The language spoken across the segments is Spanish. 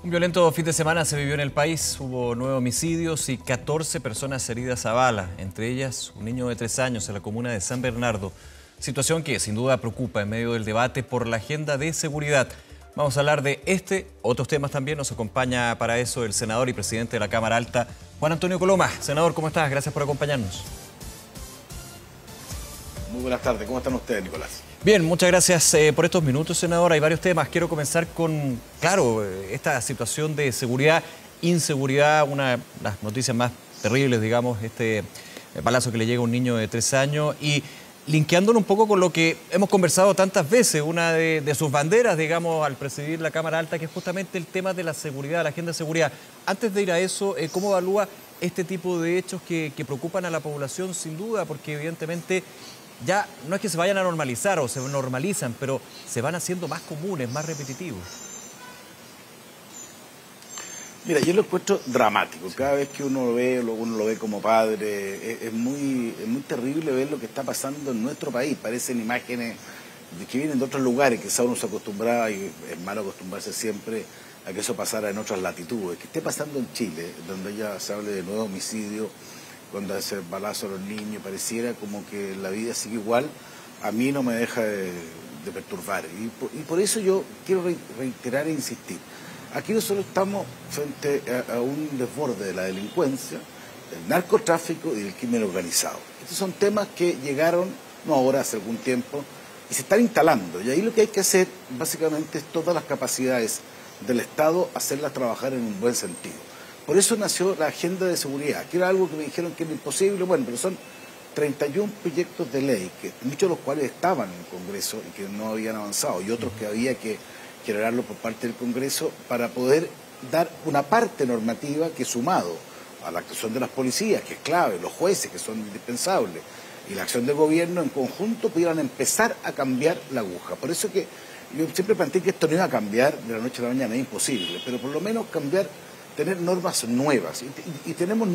Un violento fin de semana se vivió en el país. Hubo 9 homicidios y 14 personas heridas a bala, entre ellas un niño de 3 años en la comuna de San Bernardo. Situación que sin duda preocupa en medio del debate por la agenda de seguridad. Vamos a hablar de otros temas también. Nos acompaña para eso el senador y presidente de la Cámara Alta, Juan Antonio Coloma. Senador, ¿cómo estás? Gracias por acompañarnos. Muy buenas tardes. ¿Cómo están ustedes, Nicolás? Bien, muchas gracias por estos minutos, senador. Hay varios temas. Quiero comenzar con, esta situación de seguridad, inseguridad, una de las noticias más terribles, digamos, este balazo que le llega a un niño de 3 años y linkeándolo un poco con lo que hemos conversado tantas veces, una de sus banderas, digamos, al presidir la Cámara Alta, que es justamente el tema de la seguridad, la agenda de seguridad. Antes de ir a eso, ¿cómo evalúa este tipo de hechos que preocupan a la población, sin duda? Porque evidentemente ya no es que se vayan a normalizar o se normalizan, pero se van haciendo más comunes, más repetitivos. Mira, yo lo encuentro dramático. Cada vez que uno lo ve como padre, es muy terrible ver lo que está pasando en nuestro país. Parecen imágenes que vienen de otros lugares, quizá uno se acostumbraba, y es malo acostumbrarse siempre a que eso pasara en otras latitudes. Que esté pasando en Chile, donde ya se hable de nuevo homicidio, cuando hace balazo a los niños, pareciera como que la vida sigue igual, a mí no me deja de perturbar. Y por eso yo quiero reiterar e insistir. Aquí nosotros estamos frente a un desborde de la delincuencia, del narcotráfico y del crimen organizado. Estos son temas que llegaron, no ahora, hace algún tiempo, y se están instalando. Y ahí lo que hay que hacer, básicamente, es todas las capacidades del Estado, hacerlas trabajar en un buen sentido. Por eso nació la agenda de seguridad, que era algo que me dijeron que era imposible, bueno, pero son 31 proyectos de ley, que muchos de los cuales estaban en el Congreso y que no habían avanzado, y otros que había que generarlo por parte del Congreso para poder dar una parte normativa que, sumado a la actuación de las policías, que es clave, los jueces, que son indispensables, y la acción del gobierno en conjunto, pudieran empezar a cambiar la aguja. Por eso que yo siempre planteé que esto no iba a cambiar de la noche a la mañana, es imposible, pero por lo menos tener normas nuevas. Y tenemos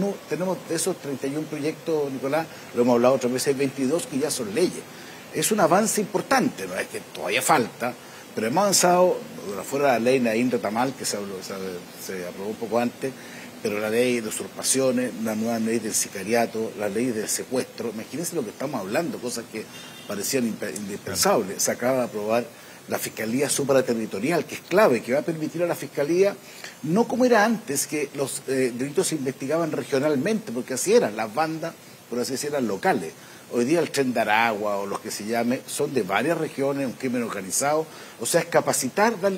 de esos 31 proyectos, Nicolás, lo hemos hablado otras veces, hay 22 que ya son leyes. Es un avance importante, no es que todavía falta, pero hemos avanzado, fuera la ley Naín Retamal, que se aprobó un poco antes, pero la ley de usurpaciones, la nueva ley del sicariato, la ley del secuestro. Imagínense lo que estamos hablando, cosas que parecían indispensables. Se acaba de aprobar la Fiscalía Supraterritorial, que es clave, que va a permitir a la Fiscalía, no como era antes, que los delitos se investigaban regionalmente, porque así eran, las bandas, por así decirlo, eran locales. Hoy día el Tren de Aragua o los que se llame son de varias regiones, un crimen organizado. O sea, es capacitar, dar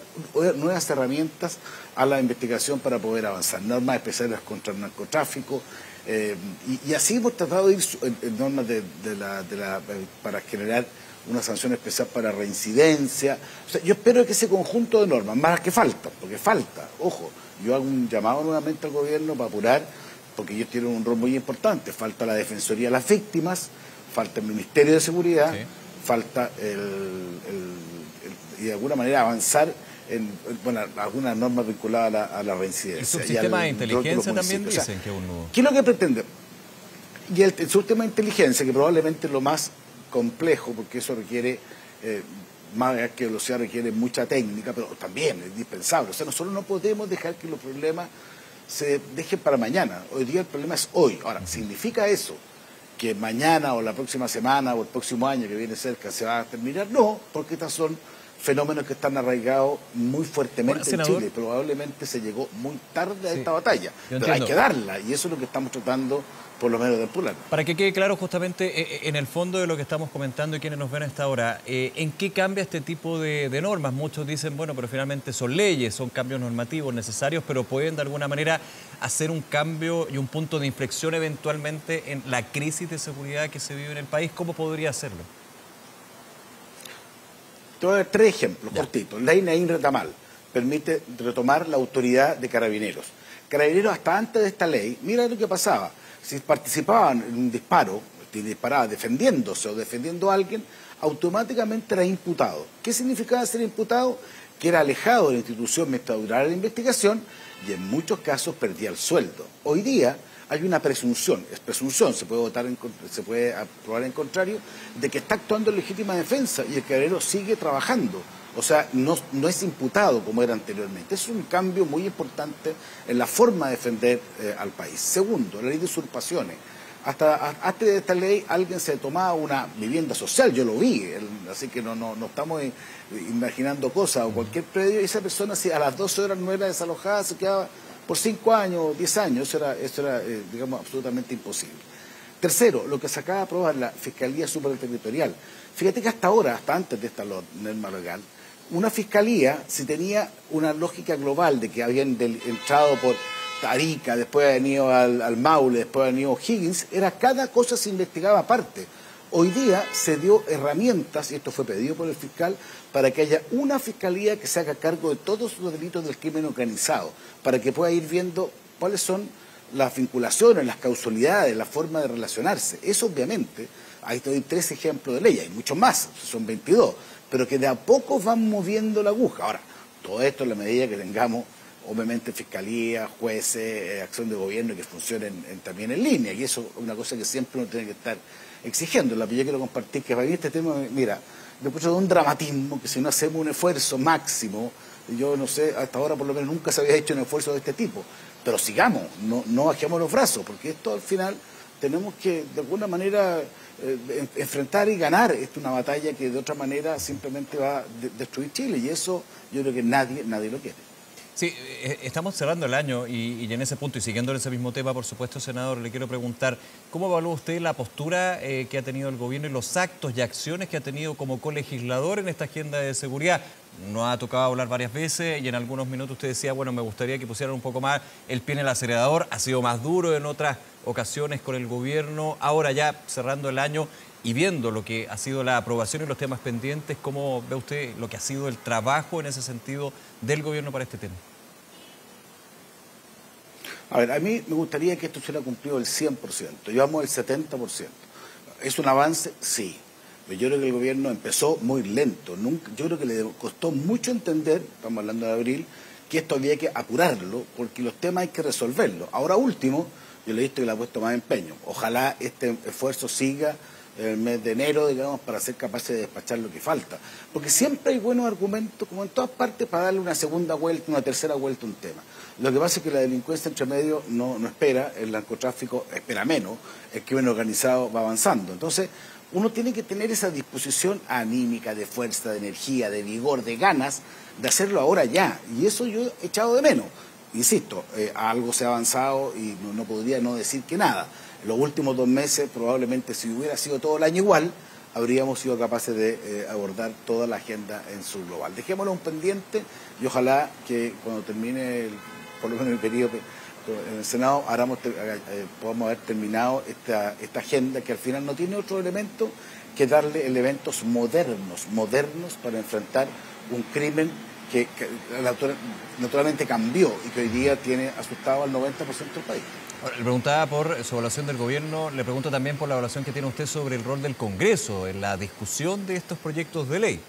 nuevas herramientas a la investigación para poder avanzar. Normas especiales contra el narcotráfico. Y así hemos tratado de ir en normas para generar una sanción especial para reincidencia. O sea, yo espero que ese conjunto de normas, más que falta, porque falta, ojo, yo hago un llamado nuevamente al gobierno para apurar, porque ellos tienen un rol muy importante. Falta la Defensoría de las Víctimas, falta el Ministerio de Seguridad, sí. Falta y de alguna manera avanzar en algunas normas vinculadas a la reincidencia. El subsistema de inteligencia también dicen que uno... ¿Qué es lo que pretende? Y el subsistema de inteligencia, que probablemente es lo más complejo, porque eso requiere, más que velocidad, requiere mucha técnica, pero también es indispensable. O sea, nosotros no podemos dejar que los problemas se dejen para mañana. Hoy día el problema es hoy. Ahora, ¿significa eso que mañana o la próxima semana o el próximo año que viene cerca se va a terminar? No, porque estos son fenómenos que están arraigados muy fuertemente en Chile. Probablemente se llegó muy tarde a esta batalla, pero hay que darla, y eso es lo que estamos tratando, por lo menos, de empujar. Para que quede claro justamente en el fondo de lo que estamos comentando y quienes nos ven a esta hora, ¿en qué cambia este tipo de normas? Muchos dicen, bueno, pero finalmente son leyes, son cambios normativos necesarios, pero pueden de alguna manera hacer un cambio y un punto de inflexión eventualmente en la crisis de seguridad que se vive en el país. ¿Cómo podría hacerlo? Te voy a dar 3 ejemplos cortitos. Ley Naín Retamal permite retomar la autoridad de Carabineros. Carabineros, hasta antes de esta ley, mira lo que pasaba. Si participaban en un disparo, disparaba defendiéndose o defendiendo a alguien, automáticamente era imputado. ¿Qué significaba ser imputado? Que era alejado de la institución mientras durara la investigación y en muchos casos perdía el sueldo. Hoy día hay una presunción, se puede aprobar en contrario, de que está actuando en legítima defensa y el carabinero sigue trabajando. O sea, no es imputado como era anteriormente. Es un cambio muy importante en la forma de defender al país. Segundo, la ley de usurpaciones. Hasta antes de esta ley alguien se tomaba una vivienda social, yo lo vi, así que no estamos imaginando cosas, o cualquier predio, y esa persona si a las 12 horas no era desalojada, se quedaba por 5 años o 10 años, eso era digamos, absolutamente imposible. Tercero, lo que se acaba de aprobar la Fiscalía Superterritorial. Fíjate que hasta ahora, hasta antes de esta norma legal, una fiscalía, si tenía una lógica global de que habían entrado por Arica, después habían ido al Maule, después habían ido a O'Higgins, cada cosa se investigaba aparte. Hoy día se dio herramientas, y esto fue pedido por el fiscal, para que haya una fiscalía que se haga cargo de todos los delitos del crimen organizado, para que pueda ir viendo cuáles son las vinculaciones, las causalidades, la forma de relacionarse. Eso obviamente, ahí te doy 3 ejemplos de ley, hay muchos más, son 22, pero que de a poco van moviendo la aguja. Ahora, todo esto en la medida que tengamos obviamente fiscalía, jueces, acción de gobierno que funcionen también en línea, y eso es una cosa que siempre uno tiene que estar exigiendo. La que yo quiero compartir, que para mí este tema, mira, yo encuentro de un dramatismo que si no hacemos un esfuerzo máximo, yo no sé, hasta ahora por lo menos nunca se había hecho un esfuerzo de este tipo, pero sigamos, no bajemos los brazos, porque esto al final tenemos que de alguna manera enfrentar y ganar. Esta es una batalla que de otra manera simplemente va a destruir Chile, y eso yo creo que nadie lo quiere. Sí, estamos cerrando el año y en ese punto, y siguiendo en ese mismo tema, por supuesto, senador, le quiero preguntar, ¿cómo evalúa usted la postura que ha tenido el gobierno y los actos y acciones que ha tenido como colegislador en esta agenda de seguridad? Nos ha tocado hablar varias veces y en algunos minutos usted decía, bueno, me gustaría que pusieran un poco más el pie en el acelerador, ha sido más duro en otras ocasiones con el gobierno, ahora ya cerrando el año y viendo lo que ha sido la aprobación y los temas pendientes, ¿cómo ve usted lo que ha sido el trabajo en ese sentido del gobierno para este tema? A ver, a mí me gustaría que esto se hubiera cumplido el 100%, llevamos el 70%. ¿Es un avance? Sí. Pero yo creo que el gobierno empezó muy lento. Yo creo que le costó mucho entender, estamos hablando de abril, que esto había que apurarlo, porque los temas hay que resolverlos. Ahora último, yo le he visto que le ha puesto más empeño. Ojalá este esfuerzo siga en el mes de enero, digamos, para ser capaces de despachar lo que falta. Porque siempre hay buenos argumentos, como en todas partes, para darle una segunda vuelta, una tercera vuelta a un tema. Lo que pasa es que la delincuencia entre medio no espera, el narcotráfico espera menos, el crimen organizado va avanzando. Entonces, uno tiene que tener esa disposición anímica, de fuerza, de energía, de vigor, de ganas, de hacerlo ahora ya. Y eso yo he echado de menos. Insisto, algo se ha avanzado y no podría no decir que nada. En los últimos 2 meses, probablemente si hubiera sido todo el año igual, habríamos sido capaces de abordar toda la agenda en su global. Dejémoslo un pendiente y ojalá que cuando termine, por lo menos el periodo en el Senado, podamos haber terminado esta agenda que al final no tiene otro elemento que darle elementos modernos para enfrentar un crimen que naturalmente cambió y que hoy día tiene asustado al 90% del país. Ahora, le preguntaba por su evaluación del gobierno, le pregunto también por la evaluación que tiene usted sobre el rol del Congreso en la discusión de estos proyectos de ley.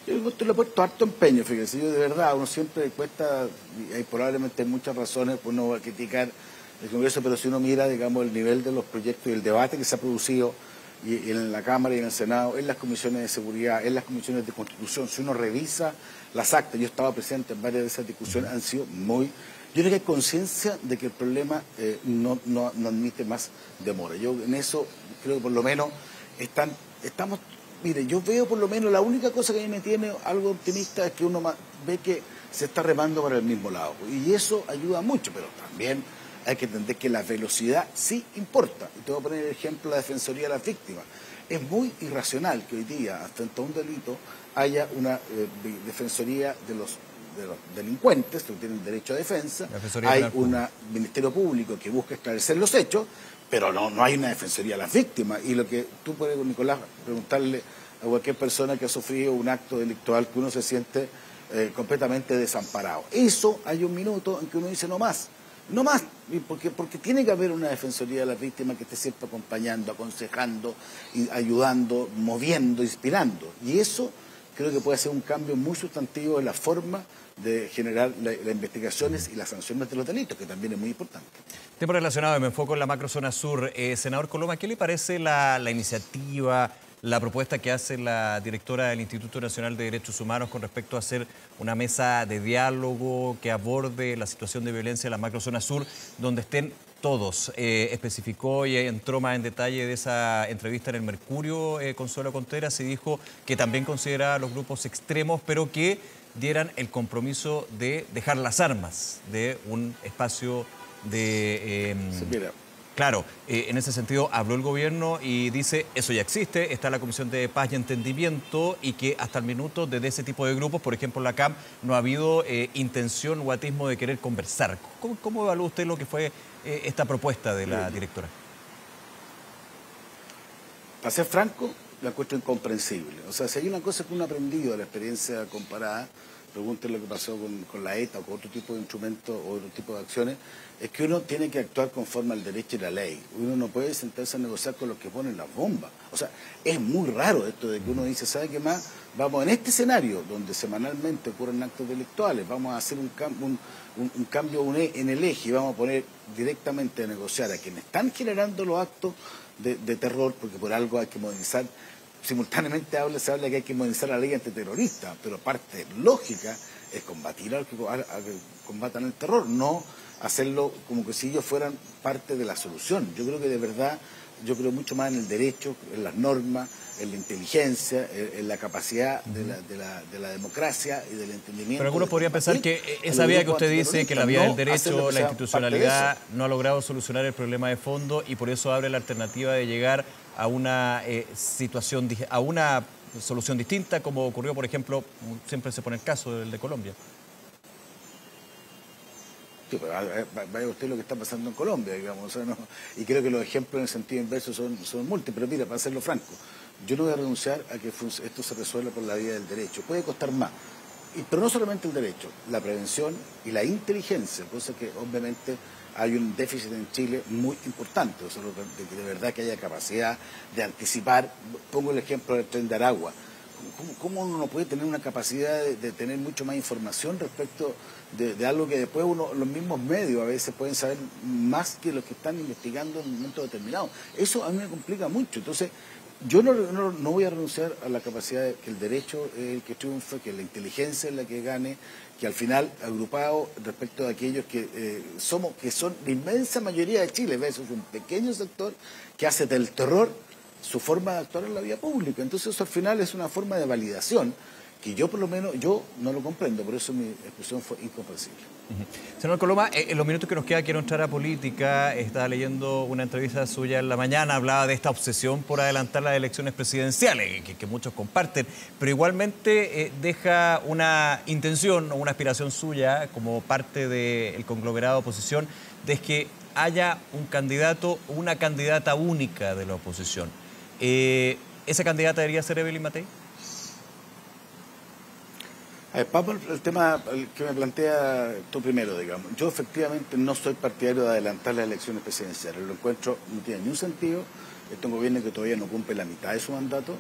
Yo le he puesto harto empeño, fíjese, yo de verdad, uno siempre cuesta, y hay probablemente muchas razones, pues uno va a criticar el Congreso, pero si uno mira, digamos, el nivel de los proyectos y el debate que se ha producido y en la Cámara y en el Senado, en las comisiones de seguridad, en las comisiones de Constitución, si uno revisa las actas, yo estaba presente en varias de esas discusiones, han sido muy... Yo creo que hay conciencia de que el problema no admite más demora. Yo en eso creo que por lo menos estamos... Mire, yo veo por lo menos, la única cosa que a mí me tiene algo optimista es que uno ve que se está remando para el mismo lado. Y eso ayuda mucho, pero también hay que entender que la velocidad sí importa. Y te voy a poner el ejemplo de la Defensoría de las Víctimas. Es muy irracional que hoy día, frente a un delito, haya una defensoría de los delincuentes que tienen derecho a defensa, hay un Ministerio Público que busca esclarecer los hechos, pero no hay una defensoría de las víctimas. Y lo que tú puedes, Nicolás, preguntarle a cualquier persona que ha sufrido un acto delictual, que uno se siente completamente desamparado. Eso hay un minuto en que uno dice no más, porque tiene que haber una defensoría de las víctimas que esté siempre acompañando, aconsejando, ayudando, moviendo, inspirando. Y eso creo que puede ser un cambio muy sustantivo en la forma de generar las investigaciones y las sanciones de los delitos, que también es muy importante. Tema relacionado, me enfoco en la macrozona sur. Senador Coloma, ¿qué le parece la iniciativa, la propuesta que hace la directora del Instituto Nacional de Derechos Humanos con respecto a hacer una mesa de diálogo que aborde la situación de violencia en la macrozona sur, donde estén todos. Especificó y entró más en detalle de esa entrevista en el Mercurio, Consuelo Contreras, y dijo que también consideraba a los grupos extremos, pero que dieran el compromiso de dejar las armas de un espacio de... Sí, mira. Claro, en ese sentido habló el gobierno y dice, eso ya existe, está la Comisión de Paz y Entendimiento y que hasta el minuto desde ese tipo de grupos, por ejemplo la CAM, no ha habido intención o atismo de querer conversar. ¿Cómo evalúa usted lo que fue esta propuesta de la directora? Para ser franco, la encuentro incomprensible. O sea, si hay una cosa que uno ha aprendido de la experiencia comparada, pregunten lo que pasó con la ETA o con otro tipo de instrumentos o otro tipo de acciones, es que uno tiene que actuar conforme al derecho y la ley. Uno no puede sentarse a negociar con los que ponen las bombas. O sea, es muy raro esto de que uno dice, ¿sabe qué más? Vamos en este escenario, donde semanalmente ocurren actos delictuales, vamos a hacer un cambio en el eje y vamos a poner directamente a negociar a quienes están generando los actos de terror, porque por algo hay que modernizar. Simultáneamente se habla que hay que modernizar la ley antiterrorista, pero parte lógica es combatir a los que combatan el terror, no hacerlo como que si ellos fueran parte de la solución. Yo creo que de verdad, yo creo mucho más en el derecho, en las normas, en la inteligencia, en la capacidad de la democracia y del entendimiento. Pero algunos podrían pensar que esa vía que usted dice, que la vía del derecho, la institucionalidad, no ha logrado solucionar el problema de fondo y por eso abre la alternativa de llegar a una a una solución distinta, como ocurrió, por ejemplo, siempre se pone el caso del de Colombia. Sí, pero vaya usted lo que está pasando en Colombia, digamos, o sea, no, y creo que los ejemplos en el sentido inverso son múltiples, pero mira, para hacerlo franco, yo no voy a renunciar a que esto se resuelva por la vía del derecho, puede costar más, pero no solamente el derecho, la prevención y la inteligencia, cosa que obviamente hay un déficit en Chile muy importante, o sea, de que de verdad que haya capacidad de anticipar. Pongo el ejemplo del Tren de Aragua. ¿Cómo uno no puede tener una capacidad de tener mucho más información respecto de algo que después los mismos medios a veces pueden saber más que los que están investigando en un momento determinado? Eso a mí me complica mucho. Entonces, yo no voy a renunciar a la capacidad de que el derecho es el que triunfe, que la inteligencia es la que gane, que al final, agrupado respecto de aquellos que son la inmensa mayoría de Chile, eso es un pequeño sector que hace del terror su forma de actuar en la vía pública. Entonces eso al final es una forma de validación que yo por lo menos yo no lo comprendo, por eso mi expresión fue incomprensible. Señor Coloma, en los minutos que nos queda quiero entrar a política. Estaba leyendo una entrevista suya en la mañana, hablaba de esta obsesión por adelantar las elecciones presidenciales, que muchos comparten, pero igualmente deja una intención o una aspiración suya como parte del conglomerado de oposición de que haya un candidato o una candidata única de la oposición. ¿Esa candidata debería ser Evelyn Matei? Vamos al tema que me plantea tú primero, digamos. Yo efectivamente no soy partidario de adelantar las elecciones presidenciales. Lo encuentro, no tiene ni un sentido. Este es un gobierno que todavía no cumple la mitad de su mandato.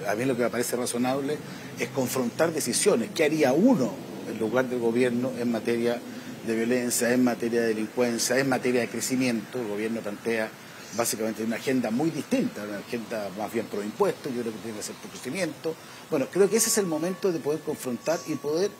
A mí lo que me parece razonable es confrontar decisiones. ¿Qué haría uno en lugar del gobierno en materia de violencia, en materia de delincuencia, en materia de crecimiento? El gobierno plantea básicamente una agenda muy distinta, una agenda más bien pro impuestos, yo creo que tiene que ser pro crecimiento. Bueno, creo que ese es el momento de poder confrontar y poder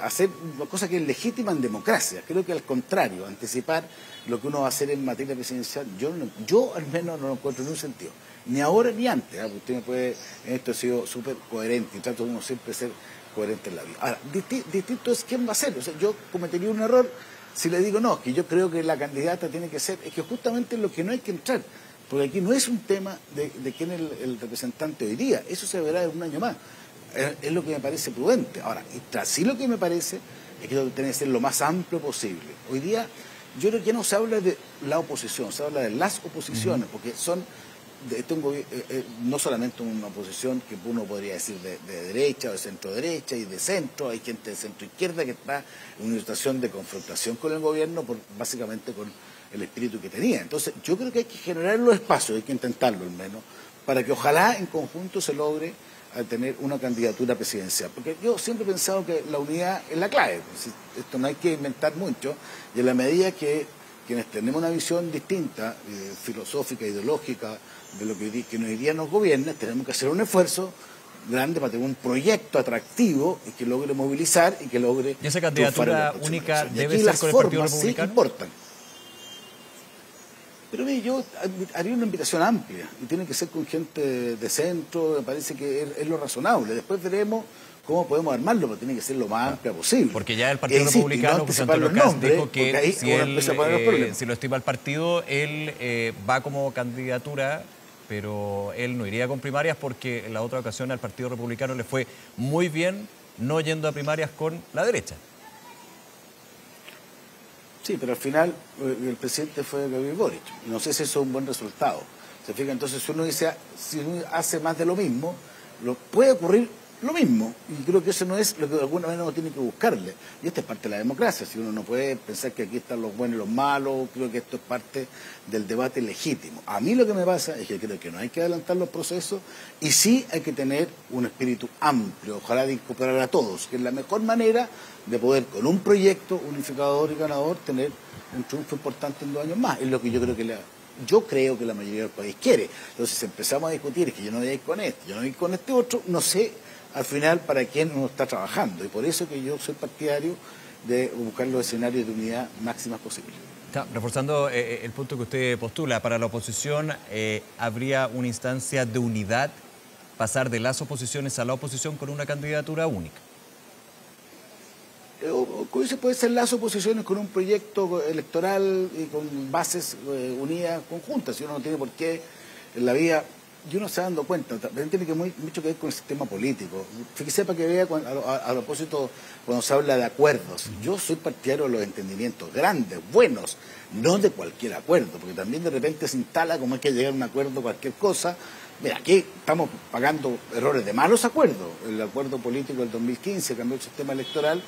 hacer una cosa que es legítima en democracia. Creo que al contrario, anticipar lo que uno va a hacer en materia presidencial, yo al menos no lo encuentro en un sentido, ni ahora ni antes. Usted me puede, en esto he sido súper coherente y trato de uno siempre ser coherente en la vida. Ahora, distinto es quién va a ser. O sea, yo cometería un error si le digo no, que yo creo que la candidata tiene que ser, es que justamente lo que no hay que entrar, porque aquí no es un tema de quién es el representante hoy día, eso se verá en un año más, es lo que me parece prudente. Ahora, y tras sí lo que me parece es que tiene que ser lo más amplio posible. Hoy día yo creo que no se habla de la oposición, se habla de las oposiciones, porque son no solamente una oposición que uno podría decir de derecha o de centro derecha y de centro, hay gente de centro izquierda que está en una situación de confrontación con el gobierno básicamente con el espíritu que tenía. Entonces yo creo que hay que generar los espacios, hay que intentarlo al menos, para que ojalá en conjunto se logre tener una candidatura presidencial. Porque yo siempre he pensado que la unidad es la clave, esto no hay que inventar mucho, y en la medida que quienes tenemos una visión distinta, filosófica, ideológica, de lo que hoy día nos gobierna, tenemos que hacer un esfuerzo grande para tener un proyecto atractivo y que logre movilizar y que logre... ¿Y esa candidatura única debe ser con el Partido Republicano? Sí importan. Pero yo haría una invitación amplia y tiene que ser con gente de centro, me parece que es lo razonable. Después veremos cómo podemos armarlo, pero tiene que ser lo más amplia posible. Porque ya el Partido Republicano, José Antonio Kast, dijo que si lo estima el partido, él va como candidatura, pero él no iría con primarias porque en la otra ocasión al Partido Republicano le fue muy bien no yendo a primarias con la derecha. Sí, pero al final el presidente fue Gabriel Boric. No sé si eso es un buen resultado. ¿Se fija? Entonces, si uno hace más de lo mismo, puede ocurrir lo mismo. Y creo que eso no es lo que de alguna manera uno tiene que buscarle. Y esta es parte de la democracia. Si uno no puede pensar que aquí están los buenos y los malos, creo que esto es parte del debate legítimo. A mí lo que me pasa es que creo que no hay que adelantar los procesos y sí hay que tener un espíritu amplio, ojalá de incorporar a todos, que es la mejor manera de poder, con un proyecto unificador y ganador, tener un triunfo importante en 2 años más. Es lo que yo creo que la mayoría del país quiere. Entonces, si empezamos a discutir, es que yo no voy a ir con este, yo no voy a ir con este otro, no sé al final para quién uno está trabajando. Y por eso que yo soy partidario de buscar los escenarios de unidad máximas posibles. Reforzando el punto que usted postula, para la oposición habría una instancia de unidad, pasar de las oposiciones a la oposición con una candidatura única. Puede ser las oposiciones con un proyecto electoral y con bases unidas, conjuntas. Si uno no tiene por qué en la vida... Y uno se está dando cuenta, también tiene mucho que ver con el sistema político. Fíjese para que vea a propósito cuando se habla de acuerdos. Yo soy partidario de los entendimientos grandes, buenos, no de cualquier acuerdo, porque también de repente se instala como hay que llegar a un acuerdo, cualquier cosa. Mira, aquí estamos pagando errores de malos acuerdos. El acuerdo político del 2015 cambió el sistema electoral,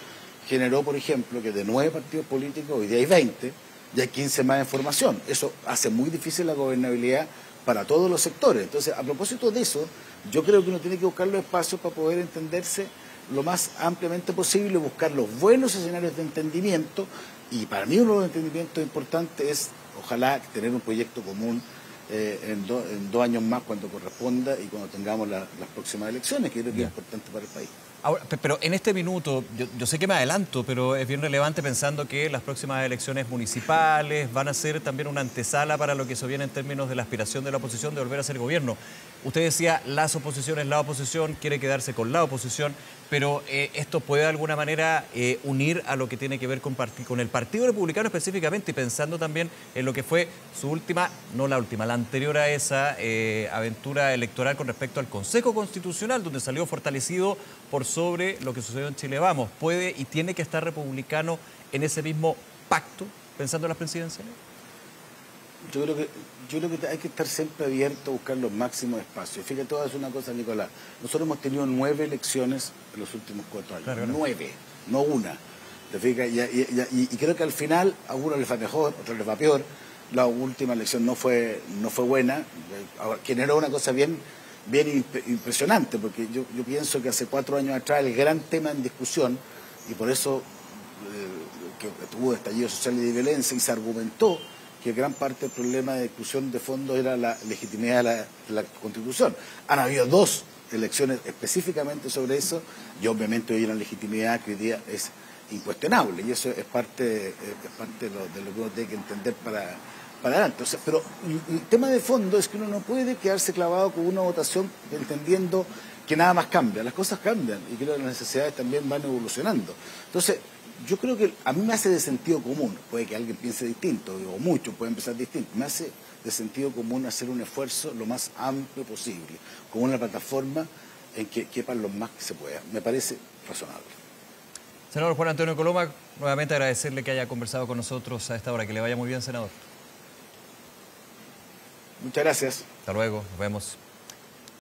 generó, por ejemplo, que de 9 partidos políticos, hoy día hay 20, y hay 15 más en formación. Eso hace muy difícil la gobernabilidad para todos los sectores. Entonces, a propósito de eso, yo creo que uno tiene que buscar los espacios para poder entenderse lo más ampliamente posible, buscar los buenos escenarios de entendimiento, y para mí uno de los entendimientos importantes es, ojalá, tener un proyecto común en 2 años más cuando corresponda y cuando tengamos las próximas elecciones, que creo que es importante para el país. Ahora, pero en este minuto, yo sé que me adelanto, pero es bien relevante pensando que las próximas elecciones municipales van a ser también una antesala para lo que se viene en términos de la aspiración de la oposición de volver a ser gobierno. Usted decía, las oposiciones, la oposición quiere quedarse con la oposición, pero esto puede de alguna manera unir a lo que tiene que ver con el Partido Republicano específicamente, y pensando también en lo que fue su última, no la última, la anterior a esa aventura electoral con respecto al Consejo Constitucional, donde salió fortalecido por sobre lo que sucedió en Chile Vamos. ¿Puede y tiene que estar republicano en ese mismo pacto, pensando en las presidenciales? Yo creo que hay que estar siempre abierto a buscar los máximos espacios. Fíjate, todo es una cosa, Nicolás. Nosotros hemos tenido 9 elecciones en los últimos 4 años. Claro. 9, no una. ¿Te fijas? Y creo que al final a uno les va mejor, a otros les va peor. La última elección no fue buena, generó una cosa bien impresionante, porque yo pienso que hace 4 años atrás el gran tema en discusión, y por eso que tuvo estallido social y de violencia, y se argumentó que gran parte del problema de discusión de fondo era la legitimidad de la Constitución. Han habido 2 elecciones específicamente sobre eso, y obviamente hoy una legitimidad que hoy día es incuestionable, y eso es parte de lo que uno tiene que entender para adelante. O sea, pero el tema de fondo es que uno no puede quedarse clavado con una votación entendiendo que nada más cambia. Las cosas cambian y creo que las necesidades también van evolucionando. Entonces, yo creo que a mí me hace de sentido común, puede que alguien piense distinto, o muchos pueden pensar distinto, me hace de sentido común hacer un esfuerzo lo más amplio posible, con una plataforma en que quepan los más que se pueda. Me parece razonable. Senador Juan Antonio Coloma, nuevamente agradecerle que haya conversado con nosotros a esta hora. Que le vaya muy bien, senador. Muchas gracias. Hasta luego, nos vemos.